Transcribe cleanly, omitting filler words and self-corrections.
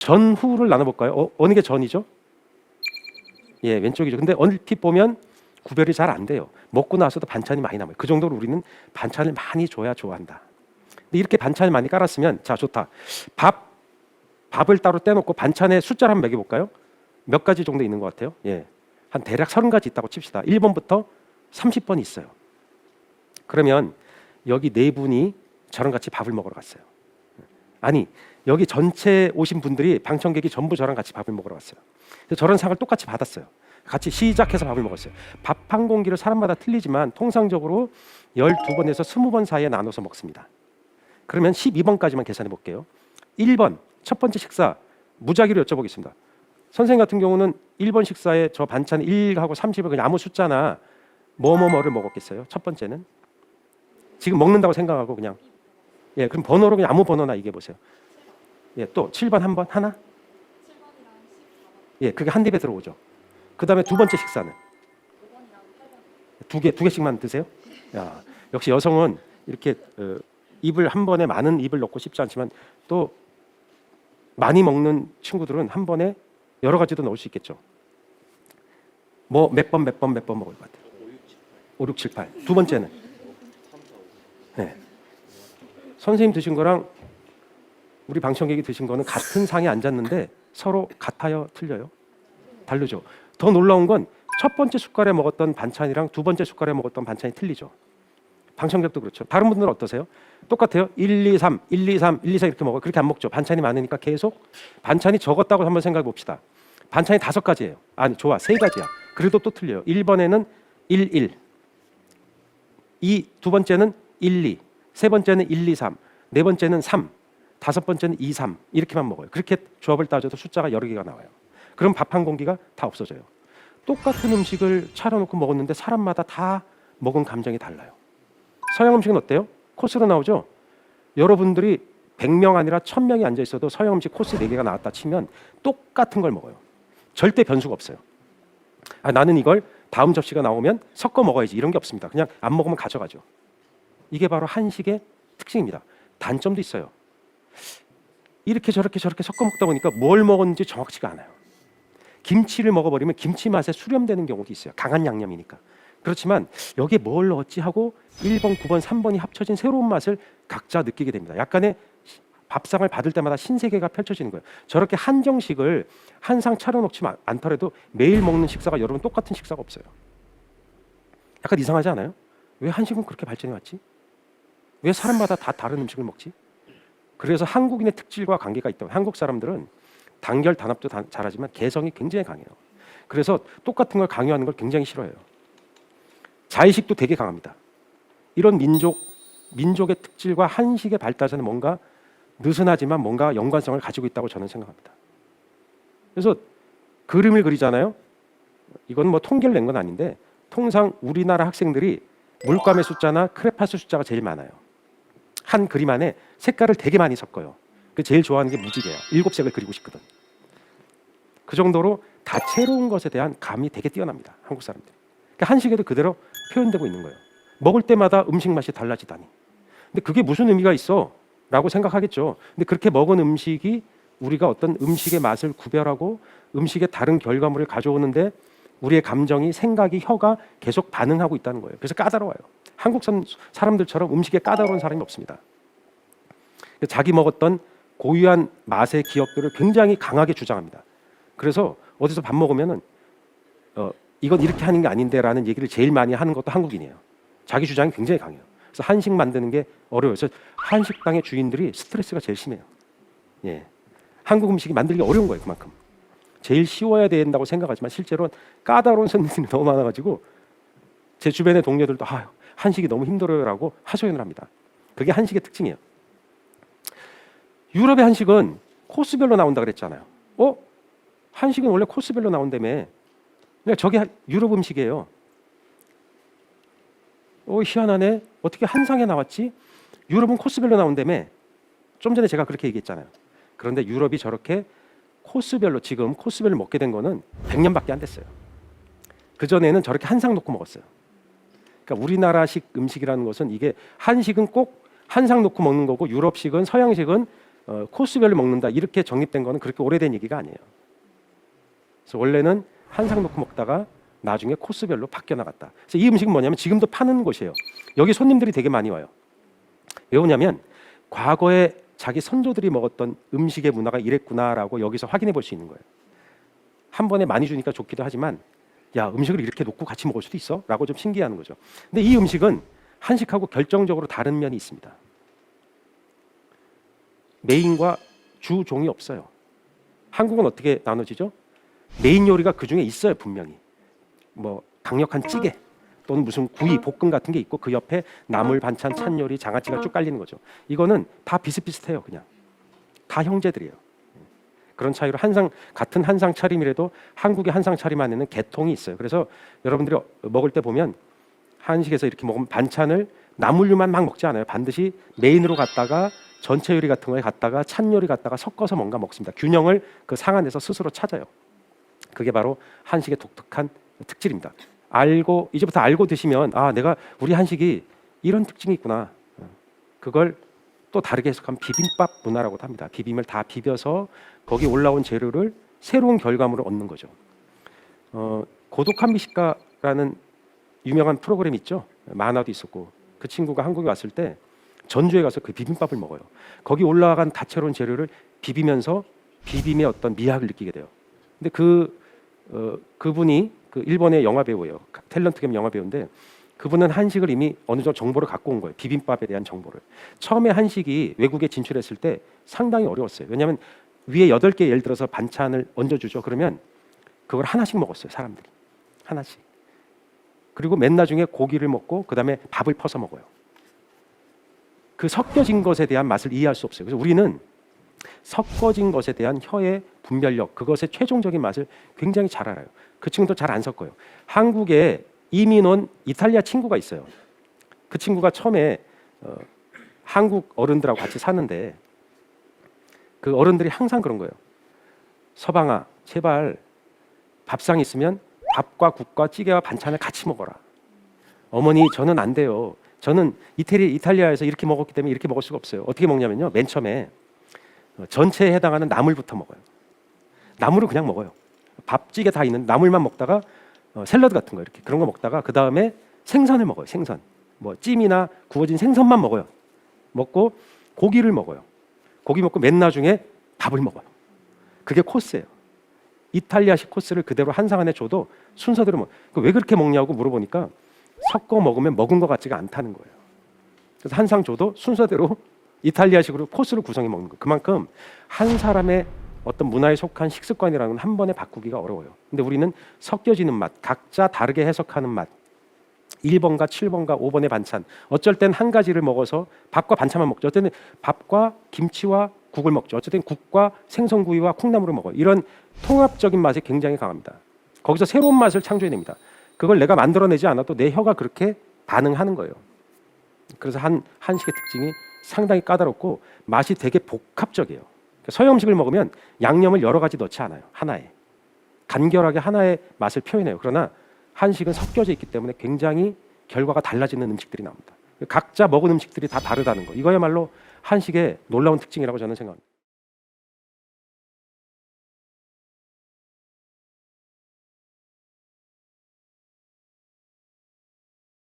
전후를 나눠볼까요? 어느 게 전이죠? 예, 왼쪽이죠. 근데 얼핏 보면 구별이 잘 안 돼요. 먹고 나서도 반찬이 많이 남아요. 그 정도로 우리는 반찬을 많이 줘야 좋아한다. 근데 이렇게 반찬을 많이 깔았으면 자, 좋다. 밥을 따로 떼놓고 반찬의 숫자를 한번 매겨볼까요? 몇 가지 정도 있는 것 같아요? 예, 한 대략 30가지 있다고 칩시다. 1번부터 30번이 있어요. 그러면 여기 네 분이 저랑 같이 밥을 먹으러 갔어요. 아니, 여기 전체 오신 분들이 방청객이 전부 저랑 같이 밥을 먹으러 갔어요. 그래서 저런 상을 똑같이 받았어요. 같이 시작해서 밥을 먹었어요. 밥 한 공기를 사람마다 틀리지만 통상적으로 12번에서 20번 사이에 나눠서 먹습니다. 그러면 12번까지만 계산해 볼게요. 1번 첫 번째 식사 무작위로 여쭤보겠습니다. 선생님 같은 경우는 1번 식사에 저 반찬 1하고 30을 그냥 아무 숫자나 뭐를 먹었겠어요? 첫 번째는 지금 먹는다고 생각하고 그냥 예, 그럼 번호로 그냥 아무 번호나 얘기해 보세요. 예, 또 7번 한 번 하나? 7번이랑 14번. 예, 그게 한 입에 들어오죠. 그 다음에 두 번째 식사는 5번이랑 8번. 두 개씩만 드세요? 야, 역시 여성은 이렇게 입을 한 번에 많은 입을 넣고 싶지 않지만 또 많이 먹는 친구들은 한 번에 여러 가지도 넣을 수 있겠죠. 뭐 몇 번 먹을 것 같아요. 5, 6, 7, 8. 두 번째는 네. 선생님 드신 거랑 우리 방청객이 드신 거는 같은 상에 앉았는데 서로 같아요? 틀려요? 다르죠. 더 놀라운 건 첫 번째 숟갈에 먹었던 반찬이랑 두 번째 숟갈에 먹었던 반찬이 틀리죠. 방청객도 그렇죠. 다른 분들은 어떠세요? 똑같아요? 1, 2, 3, 1, 2, 3, 1, 2, 3 이렇게 먹어요. 그렇게 안 먹죠. 반찬이 많으니까 계속 반찬이 적었다고 한번 생각해 봅시다. 반찬이 5가지예요. 아니, 좋아. 3가지야. 그래도 또 틀려요. 1번에는 1, 1. 두 번째는 1, 2. 세 번째는 1, 2, 3. 네 번째는 3. 다섯 번째는 2, 3. 이렇게만 먹어요. 그렇게 조합을 따져도 숫자가 여러 개가 나와요. 그럼 밥 한 공기가 다 없어져요. 똑같은 음식을 차려놓고 먹었는데 사람마다 다 먹은 감정이 달라요. 서양 음식은 어때요? 코스로 나오죠? 여러분들이 100명 아니라 1000명이 앉아 있어도 서양 음식 코스 4개가 나왔다 치면 똑같은 걸 먹어요. 절대 변수가 없어요. 아, 나는 이걸 다음 접시가 나오면 섞어 먹어야지 이런 게 없습니다. 그냥 안 먹으면 가져가죠. 이게 바로 한식의 특징입니다. 단점도 있어요. 이렇게 저렇게 섞어 먹다 보니까 뭘 먹었는지 정확치가 않아요. 김치를 먹어버리면 김치 맛에 수렴되는 경우도 있어요. 강한 양념이니까. 그렇지만 여기에 뭘 넣었지 하고 1번, 9번, 3번이 합쳐진 새로운 맛을 각자 느끼게 됩니다. 약간의 밥상을 받을 때마다 신세계가 펼쳐지는 거예요. 저렇게 한정식을 한 상 차려놓지 않더라도 매일 먹는 식사가 여러분 똑같은 식사가 없어요. 약간 이상하지 않아요? 왜 한식은 그렇게 발전해 왔지? 왜 사람마다 다 다른 음식을 먹지? 그래서 한국인의 특질과 관계가 있다고. 한국 사람들은 단결 단합도 잘하지만 개성이 굉장히 강해요. 그래서 똑같은 걸 강요하는 걸 굉장히 싫어해요. 자의식도 되게 강합니다. 이런 민족의 특질과 한식의 발달에는 뭔가 느슨하지만 뭔가 연관성을 가지고 있다고 저는 생각합니다. 그래서 그림을 그리잖아요. 이건 뭐 통계를 낸 건 아닌데 통상 우리나라 학생들이 물감의 숫자나 크레파스 숫자가 제일 많아요. 한 그림 안에 색깔을 되게 많이 섞어요. 그 제일 좋아하는 게 무지개야. 7색을 그리고 싶거든. 그 정도로 다채로운 것에 대한 감이 되게 뛰어납니다. 한국 사람들이. 그러니까 한식에도 그대로 표현되고 있는 거예요. 먹을 때마다 음식 맛이 달라지다니. 근데 그게 무슨 의미가 있어? 라고 생각하겠죠. 근데 그렇게 먹은 음식이 우리가 어떤 음식의 맛을 구별하고 음식의 다른 결과물을 가져오는데 우리의 감정이, 생각이, 혀가 계속 반응하고 있다는 거예요. 그래서 까다로워요. 한국 사람들처럼 음식에 까다로운 사람이 없습니다. 자기 먹었던 고유한 맛의 기억들을 굉장히 강하게 주장합니다. 그래서 어디서 밥 먹으면은 이건 이렇게 하는 게 아닌데라는 얘기를 제일 많이 하는 것도 한국인이에요. 자기 주장이 굉장히 강해요. 그래서 한식 만드는 게 어려워요. 그래서 한식당의 주인들이 스트레스가 제일 심해요. 예, 한국 음식이 만들기 어려운 거예요. 그만큼 제일 쉬워야 된다고 생각하지만 실제로는 까다로운 손님들이 너무 많아가지고 제 주변의 동료들도 한식이 너무 힘들어요라고 하소연을 합니다. 그게 한식의 특징이에요. 유럽의 한식은 코스별로 나온다 그랬잖아요. 한식은 원래 코스별로 나온다며. 그러니까 저게 유럽 음식이에요. 희한하네. 어떻게 한 상에 나왔지? 유럽은 코스별로 나온다며. 좀 전에 제가 그렇게 얘기했잖아요. 그런데 유럽이 저렇게 코스별로 지금 코스별로 먹게 된 거는 100년밖에 안 됐어요. 그전에는 저렇게 한 상 놓고 먹었어요. 그러니까 우리나라식 음식이라는 것은 이게 한식은 꼭 한 상 놓고 먹는 거고 유럽식은 서양식은 코스별로 먹는다 이렇게 정립된 거는 그렇게 오래된 얘기가 아니에요. 그래서 원래는 한상 놓고 먹다가 나중에 코스별로 바뀌어 나갔다. 그래서 이 음식은 뭐냐면 지금도 파는 곳이에요. 여기 손님들이 되게 많이 와요. 왜 오냐면 과거에 자기 선조들이 먹었던 음식의 문화가 이랬구나라고 여기서 확인해 볼 수 있는 거예요. 한 번에 많이 주니까 좋기도 하지만 야, 음식을 이렇게 놓고 같이 먹을 수도 있어? 라고 좀 신기해하는 거죠. 근데 이 음식은 한식하고 결정적으로 다른 면이 있습니다. 메인과 주 종이 없어요. 한국은 어떻게 나눠지죠? 메인 요리가 그 중에 있어요, 분명히. 뭐 강력한 찌개 또는 무슨 구이, 볶음 같은 게 있고 그 옆에 나물, 반찬, 찬 요리, 장아찌가 쭉 깔리는 거죠. 이거는 다 비슷비슷해요, 그냥. 다 형제들이에요. 그런 차이로 같은 한상 차림이라도 한국의 한상 차림 안에는 계통이 있어요. 그래서 여러분들이 먹을 때 보면 한식에서 이렇게 먹으면 반찬을 나물류만 막 먹지 않아요. 반드시 메인으로 갔다가 전체 요리 같은 거에 갔다가 찬 요리 갔다가 섞어서 뭔가 먹습니다. 균형을 그 상 안에서 스스로 찾아요. 그게 바로 한식의 독특한 특질입니다. 이제부터 알고 드시면 내가 우리 한식이 이런 특징이 있구나. 그걸 또 다르게 해석하면 비빔밥 문화라고도 합니다. 비빔을 다 비벼서 거기 올라온 재료를 새로운 결과물을 얻는 거죠. 고독한 미식가라는 유명한 프로그램 있죠. 만화도 있었고 그 친구가 한국에 왔을 때 전주에 가서 그 비빔밥을 먹어요. 거기 올라간 다채로운 재료를 비비면서 비빔의 어떤 미학을 느끼게 돼요. 근데 그분이 그 일본의 영화 배우예요. 탤런트 겸 영화 배우인데 그분은 한식을 이미 어느 정도 정보를 갖고 온 거예요. 비빔밥에 대한 정보를. 처음에 한식이 외국에 진출했을 때 상당히 어려웠어요. 왜냐하면 위에 8개 예를 들어서 반찬을 얹어주죠. 그러면 그걸 하나씩 먹었어요. 사람들이. 하나씩. 그리고 맨 나중에 고기를 먹고 그다음에 밥을 퍼서 먹어요. 그 섞여진 것에 대한 맛을 이해할 수 없어요. 그래서 우리는 섞어진 것에 대한 혀의 분별력, 그것의 최종적인 맛을 굉장히 잘 알아요. 그 친구도 잘 안 섞어요. 한국에 이민 온 이탈리아 친구가 있어요. 그 친구가 처음에 한국 어른들하고 같이 사는데 그 어른들이 항상 그런 거예요. 서방아, 제발 밥상 있으면 밥과 국과 찌개와 반찬을 같이 먹어라. 어머니, 저는 안 돼요. 저는 이탈리아에서 이렇게 먹었기 때문에 이렇게 먹을 수가 없어요. 어떻게 먹냐면요. 맨 처음에 전체에 해당하는 나물부터 먹어요. 나물을 그냥 먹어요. 밥, 찌개 다 있는 나물만 먹다가 샐러드 같은 거 이렇게 그런 거 먹다가 그 다음에 생선을 먹어요. 생선. 뭐 찜이나 구워진 생선만 먹어요. 먹고 고기를 먹어요. 고기 먹고 맨 나중에 밥을 먹어요. 그게 코스예요. 이탈리아식 코스를 그대로 한상 안에 줘도 순서대로 왜 그렇게 먹냐고 물어보니까 섞어 먹으면 먹은 것 같지가 않다는 거예요. 그래서 한상 줘도 순서대로 이탈리아식으로 코스를 구성해 먹는 거예요. 그만큼 한 사람의 어떤 문화에 속한 식습관이라는 건 한 번에 바꾸기가 어려워요. 근데 우리는 섞여지는 맛, 각자 다르게 해석하는 맛, 1번과 7번과 5번의 반찬, 어쩔 땐 한 가지를 먹어서 밥과 반찬만 먹죠. 어쩔 때는 밥과 김치와 국을 먹죠. 어쩔 땐 국과 생선구이와 콩나물을 먹어요. 이런 통합적인 맛이 굉장히 강합니다. 거기서 새로운 맛을 창조해냅니다. 그걸 내가 만들어내지 않아도 내 혀가 그렇게 반응하는 거예요. 그래서 한식의 특징이 상당히 까다롭고 맛이 되게 복합적이에요. 서양 음식을 먹으면 양념을 여러 가지 넣지 않아요. 하나에. 간결하게 하나의 맛을 표현해요. 그러나 한식은 섞여져 있기 때문에 굉장히 결과가 달라지는 음식들이 나옵니다. 각자 먹은 음식들이 다 다르다는 거. 이거야말로 한식의 놀라운 특징이라고 저는 생각합니다.